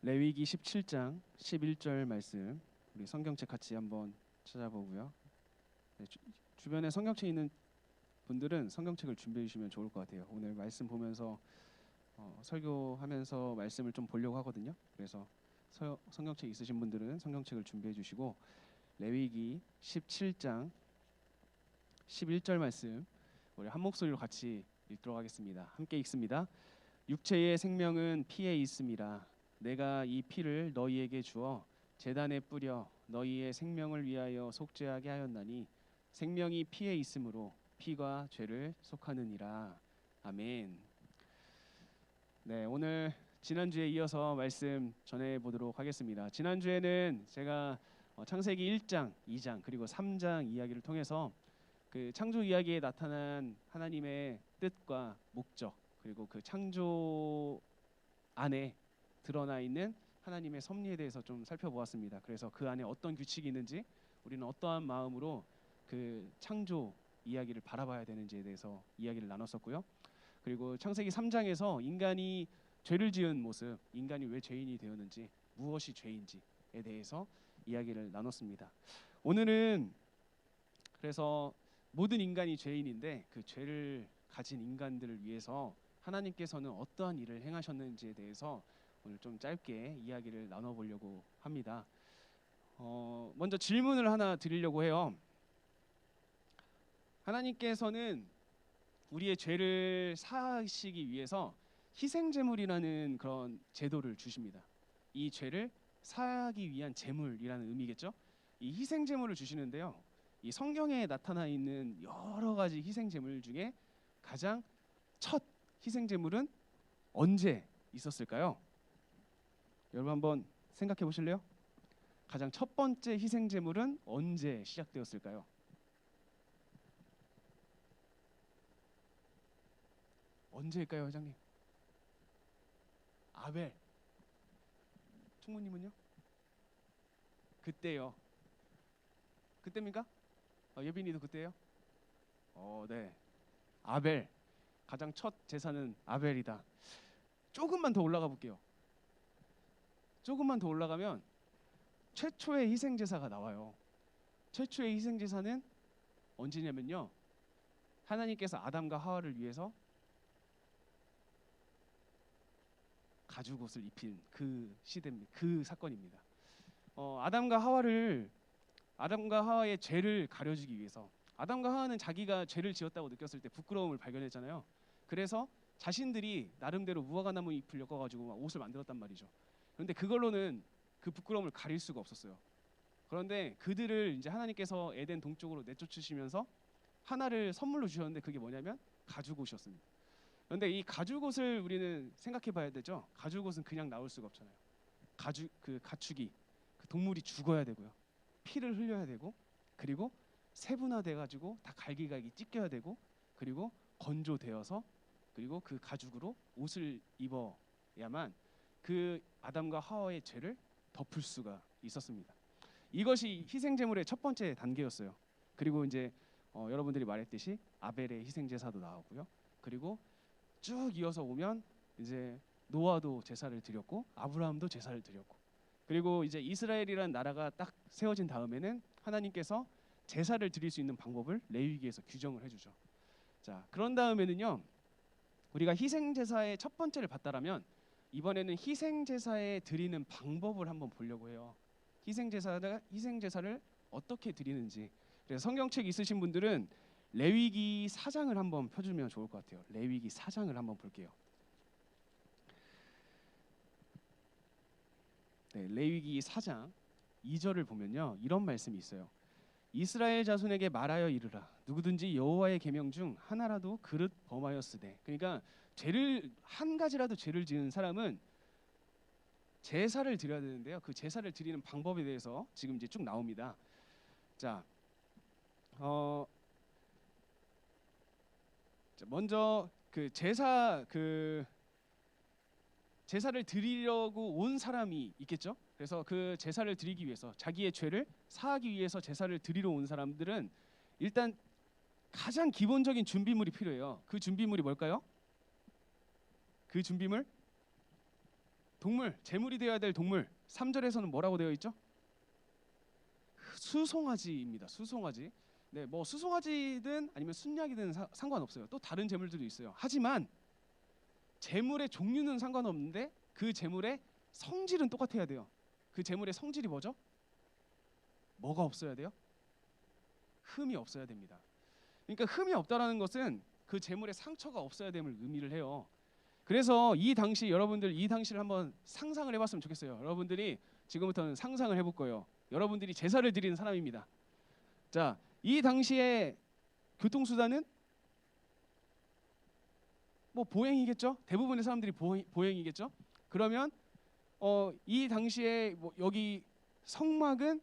레위기 17장 11절 말씀 우리 성경책 같이 한번 찾아보고요. 네, 주변에 성경책 있는 분들은 성경책을 준비해 주시면 좋을 것 같아요. 오늘 말씀 보면서 설교하면서 말씀을 좀 보려고 하거든요. 그래서 성경책 있으신 분들은 성경책을 준비해 주시고 레위기 17장 11절 말씀 우리 한 목소리로 같이 읽도록 하겠습니다. 함께 읽습니다. 육체의 생명은 피에 있음이라. 내가 이 피를 너희에게 주어 제단에 뿌려 너희의 생명을 위하여 속죄하게 하였나니 생명이 피에 있으므로 피가 죄를 속하느니라. 아멘. 네, 오늘 지난주에 이어서 말씀 전해 보도록 하겠습니다. 지난주에는 제가 창세기 1장, 2장 그리고 3장 이야기를 통해서 그 창조 이야기에 나타난 하나님의 뜻과 목적 그리고 그 창조 안에 드러나 있는 하나님의 섭리에 대해서 좀 살펴보았습니다. 그래서 그 안에 어떤 규칙이 있는지 우리는 어떠한 마음으로 그 창조 이야기를 바라봐야 되는지에 대해서 이야기를 나눴었고요. 그리고 창세기 3장에서 인간이 죄를 지은 모습, 인간이 왜 죄인이 되었는지, 무엇이 죄인지에 대해서 이야기를 나눴습니다. 오늘은 그래서 모든 인간이 죄인인데 그 죄를 가진 인간들을 위해서 하나님께서는 어떠한 일을 행하셨는지에 대해서 오늘 좀 짧게 이야기를 나눠보려고 합니다. 먼저 질문을 하나 드리려고 해요. 하나님께서는 우리의 죄를 사하시기 위해서 희생제물이라는 그런 제도를 주십니다. 이 죄를 사하기 위한 제물이라는 의미겠죠. 이 희생제물을 주시는데요. 이 성경에 나타나 있는 여러 가지 희생제물 중에 가장 첫 희생제물은 언제 있었을까요? 여러분 한번 생각해 보실래요? 가장 첫 번째 희생제물은 언제 시작되었을까요? 언제일까요, 회장님? 아벨. 총무님은요? 그때요. 그때입니까? 예빈이도 그때요? 네. 아벨. 가장 첫 제사는 아벨이다. 조금만 더 올라가 볼게요. 조금만 더 올라가면 최초의 희생제사가 나와요. 최초의 희생제사는 언제냐면요. 하나님께서 아담과 하와를 위해서 가죽옷을 입힌 그 시대입니다. 그 사건입니다. 아담과 하와의 죄를 가려주기 위해서 아담과 하와는 자기가 죄를 지었다고 느꼈을 때 부끄러움을 발견했잖아요. 그래서 자신들이 나름대로 무화과나무 잎을 엮어가지고 옷을 만들었단 말이죠. 그런데 그걸로는 그 부끄러움을 가릴 수가 없었어요. 그런데 그들을 이제 하나님께서 에덴 동쪽으로 내쫓으시면서 하나를 선물로 주셨는데 그게 뭐냐면 가죽옷이었습니다. 그런데 이 가죽옷을 우리는 생각해봐야 되죠. 가죽옷은 그냥 나올 수가 없잖아요. 가축이 그 동물이 죽어야 되고요. 피를 흘려야 되고 그리고 세분화돼 가지고 다 갈기갈기 찢겨야 되고 그리고 건조되어서 그리고 그 가죽으로 옷을 입어야만 그 아담과 하와의 죄를 덮을 수가 있었습니다. 이것이 희생제물의 첫 번째 단계였어요. 그리고 이제 여러분들이 말했듯이 아벨의 희생제사도 나오고요. 그리고 쭉 이어서 오면 이제 노아도 제사를 드렸고 아브라함도 제사를 드렸고 그리고 이제 이스라엘이라는 나라가 딱 세워진 다음에는 하나님께서 제사를 드릴 수 있는 방법을 레위기에서 규정을 해주죠. 자, 그런 다음에는요. 우리가 희생제사의 첫 번째를 봤다라면 이번에는 희생제사에 드리는 방법을 한번 보려고 해요. 희생제사를 어떻게 드리는지. 그래서 성경책 있으신 분들은 레위기 4장을 한번 펴주면 좋을 것 같아요. 레위기 4장을 한번 볼게요. 네, 레위기 4장 2절을 보면요. 이런 말씀이 있어요. 이스라엘 자손에게 말하여 이르라. 누구든지 여호와의 계명 중 하나라도 그릇 범하였으되. 그러니까 한 가지라도 죄를 지은 사람은 제사를 드려야 되는데요. 그 제사를 드리는 방법에 대해서 지금 이제 쭉 나옵니다. 자, 먼저 제사를 드리려고 온 사람이 있겠죠. 그래서 그 제사를 드리기 위해서 자기의 죄를 사하기 위해서 제사를 드리러 온 사람들은 일단 가장 기본적인 준비물이 필요해요. 그 준비물이 뭘까요? 그 준비물 동물, 제물이 되어야 될 동물. 3절에서는 뭐라고 되어 있죠? 수송아지입니다. 수송아지. 네, 뭐 수송아지든 아니면 순양이든 상관없어요. 또 다른 제물들도 있어요. 하지만 제물의 종류는 상관없는데 그 제물의 성질은 똑같아야 돼요. 그 제물의 성질이 뭐죠? 뭐가 없어야 돼요? 흠이 없어야 됩니다. 그러니까 흠이 없다라는 것은 그 제물에 상처가 없어야 됨을 의미를 해요. 그래서 이 당시 여러분들 이 당시를 한번 상상을 해봤으면 좋겠어요. 여러분들이 지금부터는 상상을 해볼 거예요. 여러분들이 제사를 드리는 사람입니다. 자, 이 당시에 교통수단은 뭐 보행이겠죠. 대부분의 사람들이 보행이겠죠. 그러면 이 당시에 뭐 여기 성막은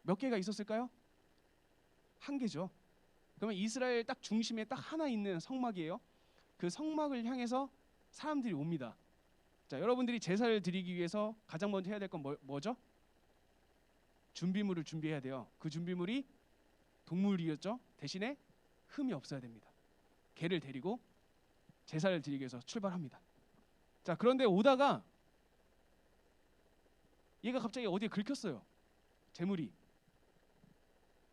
몇 개가 있었을까요? 한 개죠. 그러면 이스라엘 딱 중심에 딱 하나 있는 성막이에요. 그 성막을 향해서 사람들이 옵니다. 자, 여러분들이 제사를 드리기 위해서 가장 먼저 해야 될 건 뭐죠? 준비물을 준비해야 돼요. 그 준비물이 동물이었죠. 대신에 흠이 없어야 됩니다. 개를 데리고 제사를 드리기 위해서 출발합니다. 자, 그런데 오다가 얘가 갑자기 어디에 긁혔어요. 제물이.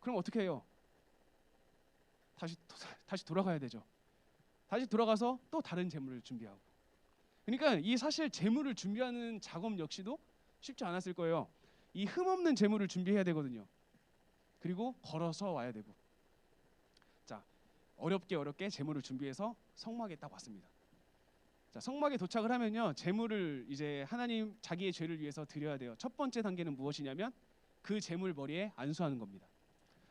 그럼 어떻게 해요? 다시 돌아가야 되죠. 다시 돌아가서 또 다른 제물을 준비하고. 그러니까 이 사실 제물을 준비하는 작업 역시도 쉽지 않았을 거예요. 이 흠 없는 제물을 준비해야 되거든요. 그리고 걸어서 와야 되고. 자, 어렵게 제물을 준비해서 성막에 딱 왔습니다. 자, 성막에 도착을 하면요, 제물을 이제 하나님 자기의 죄를 위해서 드려야 돼요. 첫 번째 단계는 무엇이냐면 그 제물 머리에 안수하는 겁니다.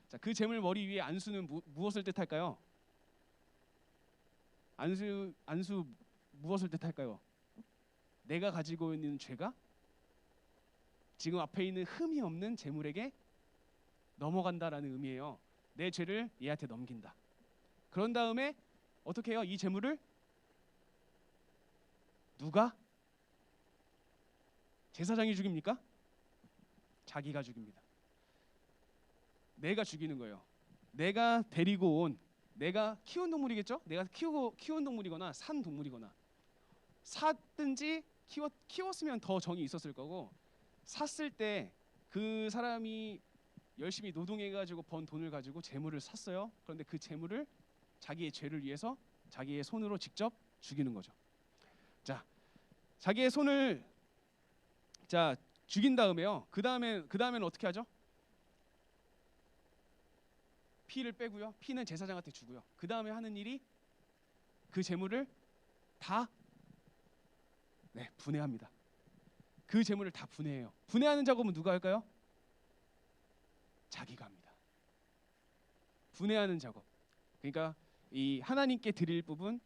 자, 그 제물 머리 위에 안수는 무엇을 뜻할까요? 안수 무엇을 뜻할까요? 내가 가지고 있는 죄가 지금 앞에 있는 흠이 없는 제물에게 넘어간다라는 의미예요. 내 죄를 얘한테 넘긴다. 그런 다음에 어떻게 해요? 이 제물을 누가? 제사장이 죽입니까? 자기가 죽입니다. 내가 죽이는 거예요. 내가 데리고 온, 내가 키운 동물이겠죠? 내가 키운 동물이거나 산 동물이거나 샀든지 키웠으면 더 정이 있었을 거고, 샀을 때 그 사람이 열심히 노동해가지고 번 돈을 가지고 재물을 샀어요. 그런데 그 재물을 자기의 죄를 위해서 자기의 손으로 직접 죽이는 거죠. 자, 자기의 손을 죽인 다음에요. 그 다음에는 어떻게 하죠? 피를 빼고요. 피는 제사장한테 주고요. 그 다음에 하는 일이 그 재물을 다 분해합니다. 그 재물을 다 분해해요. 분해하는 작업은 누가 할까요? 자기가 합니다. 분해하는 작업. 그러니까 이 하나님께 드릴 부분,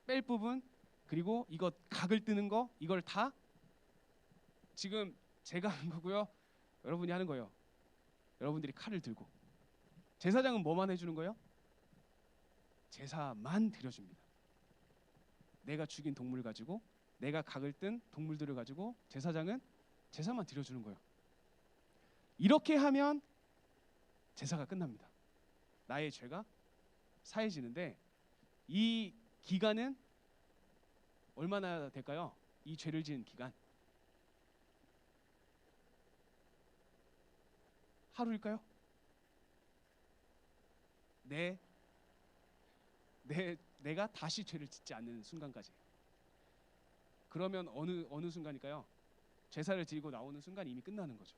뺄 부분, 그리고 이것 각을 뜨는 거, 이걸 다 지금 제가 하는 거고요. 여러분이 하는 거예요. 여러분들이 칼을 들고. 제사장은 뭐만 해주는 거예요? 제사만 드려줍니다. 내가 죽인 동물 가지고, 내가 각을 뜬 동물들을 가지고 제사장은 제사만 드려주는 거예요. 이렇게 하면 제사가 끝납니다. 나의 죄가 사해지는데, 이 기간은 얼마나 될까요? 이 죄를 지은 기간 하루일까요? 내가 다시 죄를 짓지 않는 순간까지. 그러면 어느 순간일까요? 제사를 드리고 나오는 순간이 이미 끝나는 거죠.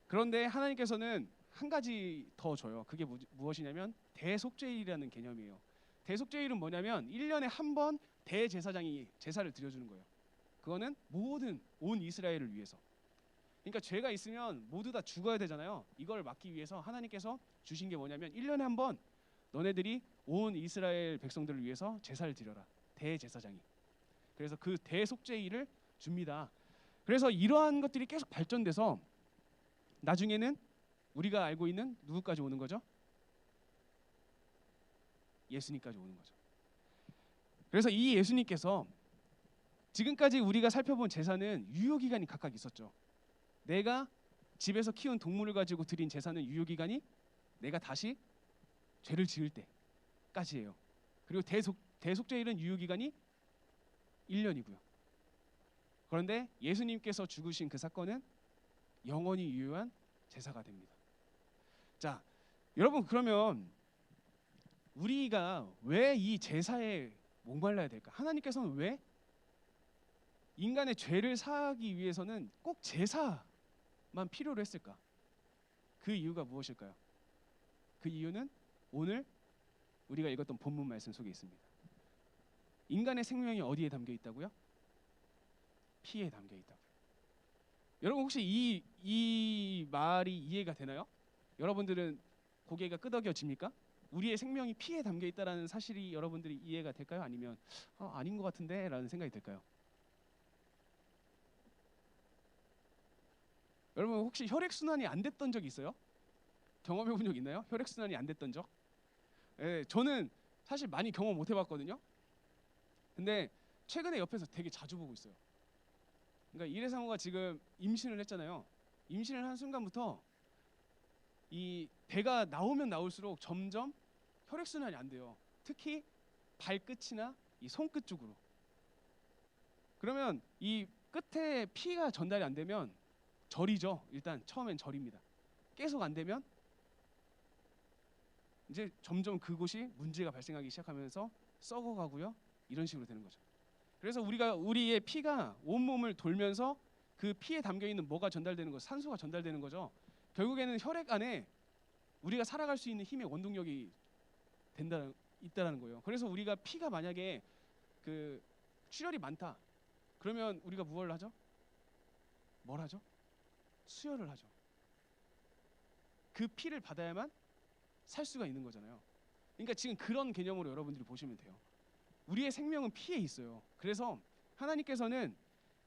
그런데 하나님께서는 한 가지 더 줘요. 그게 무엇이냐면 대속죄일이라는 개념이에요. 대속죄일은 뭐냐면 1년에 한 번 대제사장이 제사를 드려주는 거예요. 그거는 온 이스라엘을 위해서. 그러니까 죄가 있으면 모두 다 죽어야 되잖아요. 이걸 막기 위해서 하나님께서 주신 게 뭐냐면 1년에 한 번 너네들이 온 이스라엘 백성들을 위해서 제사를 드려라. 대제사장이. 그래서 그 대속죄일을 줍니다. 그래서 이러한 것들이 계속 발전돼서 나중에는 우리가 알고 있는 누구까지 오는 거죠? 예수님까지 오는 거죠. 그래서 이 예수님께서 지금까지 우리가 살펴본 제사는 유효기간이 각각 있었죠. 내가 집에서 키운 동물을 가지고 드린 제사는 유효기간이 내가 다시 죄를 지을 때까지예요. 그리고 대속죄일은 유효기간이 1년이고요. 그런데 예수님께서 죽으신 그 사건은 영원히 유효한 제사가 됩니다. 자, 여러분, 그러면 우리가 왜 이 제사에 목말라야 될까? 하나님께서는 왜 인간의 죄를 사하기 위해서는 꼭 제사만 필요로 했을까? 그 이유가 무엇일까요? 그 이유는 오늘 우리가 읽었던 본문 말씀 속에 있습니다. 인간의 생명이 어디에 담겨 있다고요? 피에 담겨 있다고요. 여러분, 혹시 이 말이 이해가 되나요? 여러분들은 고개가 끄덕여집니까? 우리의 생명이 피에 담겨 있다라는 사실이 여러분들이 이해가 될까요? 아니면 아닌 것 같은데 라는 생각이 들까요? 여러분, 혹시 혈액순환이 안 됐던 적 있어요? 경험해 본 적 있나요? 혈액순환이 안 됐던 적? 예, 저는 사실 많이 경험 못 해봤거든요. 근데 최근에 옆에서 되게 자주 보고 있어요. 그러니까 이래상호가 지금 임신을 했잖아요. 임신을 한 순간부터 이 배가 나오면 나올수록 점점 혈액순환이 안 돼요. 특히 발끝이나 이 손끝 쪽으로. 그러면 이 끝에 피가 전달이 안 되면 절이죠. 일단 처음엔 절입니다. 계속 안 되면 이제 점점 그곳이 문제가 발생하기 시작하면서 썩어가고요. 이런 식으로 되는 거죠. 그래서 우리의 피가 온몸을 돌면서 그 피에 담겨 있는 뭐가 전달되는 거, 산소가 전달되는 거죠. 결국에는 혈액 안에 우리가 살아갈 수 있는 힘의 원동력이 있다라는 거예요. 그래서 우리가 피가 만약에 그 출혈이 많다. 그러면 우리가 뭘 하죠? 뭘 하죠? 수혈을 하죠. 그 피를 받아야만 살 수가 있는 거잖아요. 그러니까 지금 그런 개념으로 여러분들이 보시면 돼요. 우리의 생명은 피에 있어요. 그래서 하나님께서는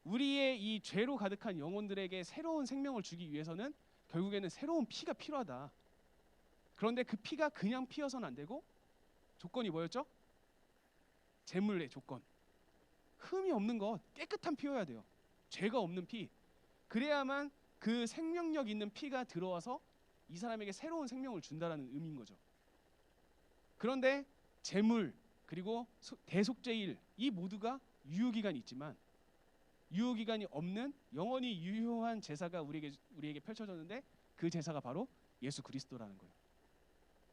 우리의 이 죄로 가득한 영혼들에게 새로운 생명을 주기 위해서는 결국에는 새로운 피가 필요하다. 그런데 그 피가 그냥 피어서는 안 되고 조건이 뭐였죠? 제물의 조건. 흠이 없는 것, 깨끗한 피여야 돼요. 죄가 없는 피. 그래야만 그 생명력 있는 피가 들어와서 이 사람에게 새로운 생명을 준다라는 의미인 거죠. 그런데 제물 그리고 대속죄일 이 모두가 유효기간이 있지만 유효기간이 없는 영원히 유효한 제사가 우리에게 펼쳐졌는데 그 제사가 바로 예수 그리스도라는 거예요.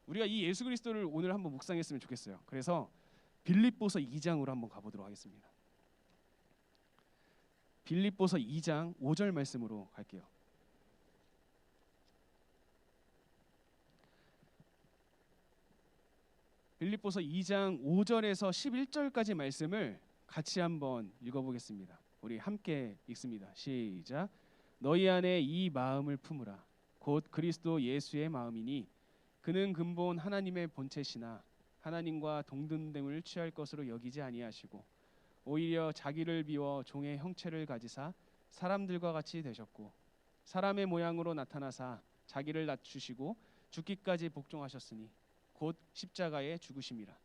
우리가 이 예수 그리스도를 오늘 한번 묵상했으면 좋겠어요. 그래서 빌립보서 2장으로 한번 가보도록 하겠습니다. 빌립보서 2장 5절 말씀으로 갈게요. 빌립보서 2장 5절에서 11절까지 말씀을 같이 한번 읽어보겠습니다. 우리 함께 읽습니다. 시작. 너희 안에 이 마음을 품으라. 곧 그리스도 예수의 마음이니 그는 근본 하나님의 본체시나 하나님과 동등됨을 취할 것으로 여기지 아니하시고 오히려 자기를 비워 종의 형체를 가지사 사람들과 같이 되셨고 사람의 모양으로 나타나사 자기를 낮추시고 죽기까지 복종하셨으니 곧 십자가에 죽으심이라.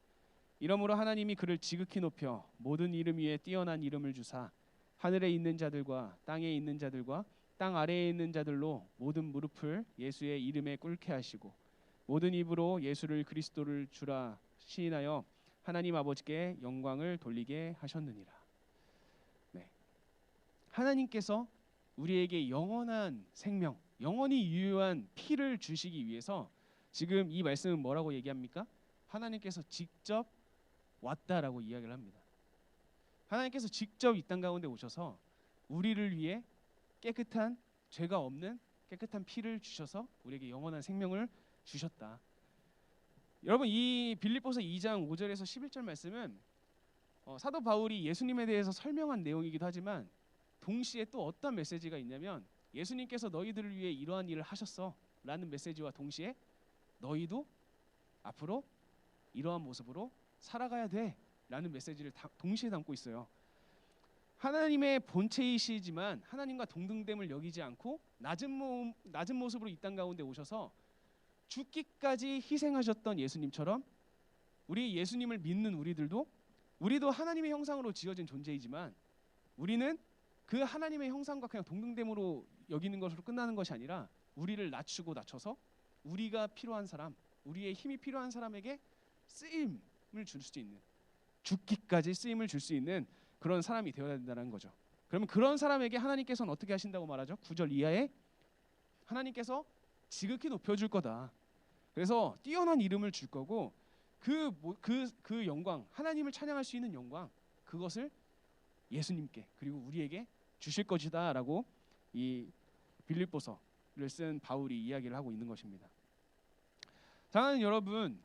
이러므로 하나님이 그를 지극히 높여 모든 이름 위에 뛰어난 이름을 주사 하늘에 있는 자들과 땅에 있는 자들과 땅 아래에 있는 자들로 모든 무릎을 예수의 이름에 꿇게 하시고 모든 입으로 예수를 그리스도를 주라 시인하여 하나님 아버지께 영광을 돌리게 하셨느니라. 네. 하나님께서 우리에게 영원한 생명, 영원히 유효한 피를 주시기 위해서 지금 이 말씀은 뭐라고 얘기합니까? 하나님께서 직접 왔다라고 이야기를 합니다. 하나님께서 직접 이 땅 가운데 오셔서 우리를 위해 깨끗한 죄가 없는 깨끗한 피를 주셔서 우리에게 영원한 생명을 주셨다. 여러분, 이 빌립보서 2장 5절에서 11절 말씀은 사도 바울이 예수님에 대해서 설명한 내용이기도 하지만 동시에 또 어떤 메시지가 있냐면 예수님께서 너희들을 위해 이러한 일을 하셨어 라는 메시지와 동시에 너희도 앞으로 이러한 모습으로 살아가야 돼 라는 메시지를 동시에 담고 있어요. 하나님의 본체이시지만 하나님과 동등됨을 여기지 않고 낮은 모습으로 이 땅 가운데 오셔서 죽기까지 희생하셨던 예수님처럼 우리 예수님을 믿는 우리도 하나님의 형상으로 지어진 존재이지만 우리는 그 하나님의 형상과 그냥 동등됨으로 여기는 것으로 끝나는 것이 아니라 우리를 낮춰서 우리가 필요한 사람, 우리의 힘이 필요한 사람에게 쓰임을 줄 수 있는 죽기까지 쓰임을 줄 수 있는 그런 사람이 되어야 된다는 거죠. 그러면 그런 사람에게 하나님께서는 어떻게 하신다고 말하죠? 9절 이하에 하나님께서 지극히 높여줄 거다. 그래서 뛰어난 이름을 줄 거고 그 영광, 하나님을 찬양할 수 있는 영광, 그것을 예수님께 그리고 우리에게 주실 것이다라고 이 빌립보서를 쓴 바울이 이야기를 하고 있는 것입니다. 사랑하는 여러분,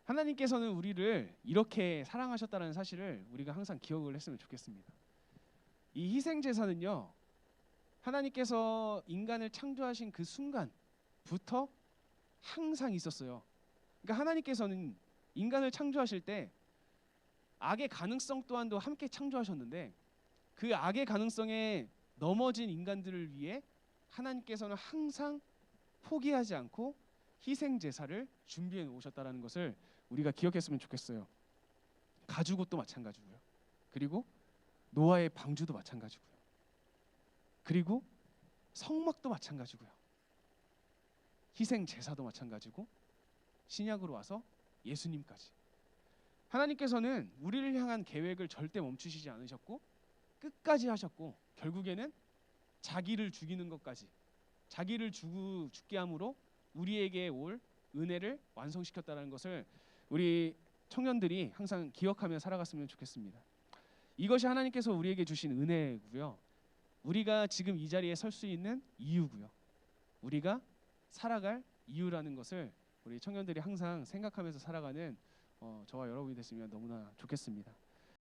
하나님께서는 우리를 이렇게 사랑하셨다는 사실을 우리가 항상 기억을 했으면 좋겠습니다. 이 희생 제사는요, 하나님께서 인간을 창조하신 그 순간부터 항상 있었어요. 그러니까 하나님께서는 인간을 창조하실 때 악의 가능성 또한도 함께 창조하셨는데 그 악의 가능성에 넘어진 인간들을 위해 하나님께서는 항상 포기하지 않고 희생 제사를 준비해 놓으셨다라는 것을 우리가 기억했으면 좋겠어요. 가죽옷도 마찬가지고요. 그리고 노아의 방주도 마찬가지고요. 그리고 성막도 마찬가지고요. 희생 제사도 마찬가지고 신약으로 와서 예수님까지. 하나님께서는 우리를 향한 계획을 절대 멈추시지 않으셨고 끝까지 하셨고 결국에는 자기를 죽이는 것까지 자기를 죽게 함으로 우리에게 올 은혜를 완성시켰다는 것을 우리 청년들이 항상 기억하며 살아갔으면 좋겠습니다. 이것이 하나님께서 우리에게 주신 은혜고요. 우리가 지금 이 자리에 설 수 있는 이유고요. 우리가 살아갈 이유라는 것을 우리 청년들이 항상 생각하면서 살아가는 저와 여러분이 됐으면 너무나 좋겠습니다.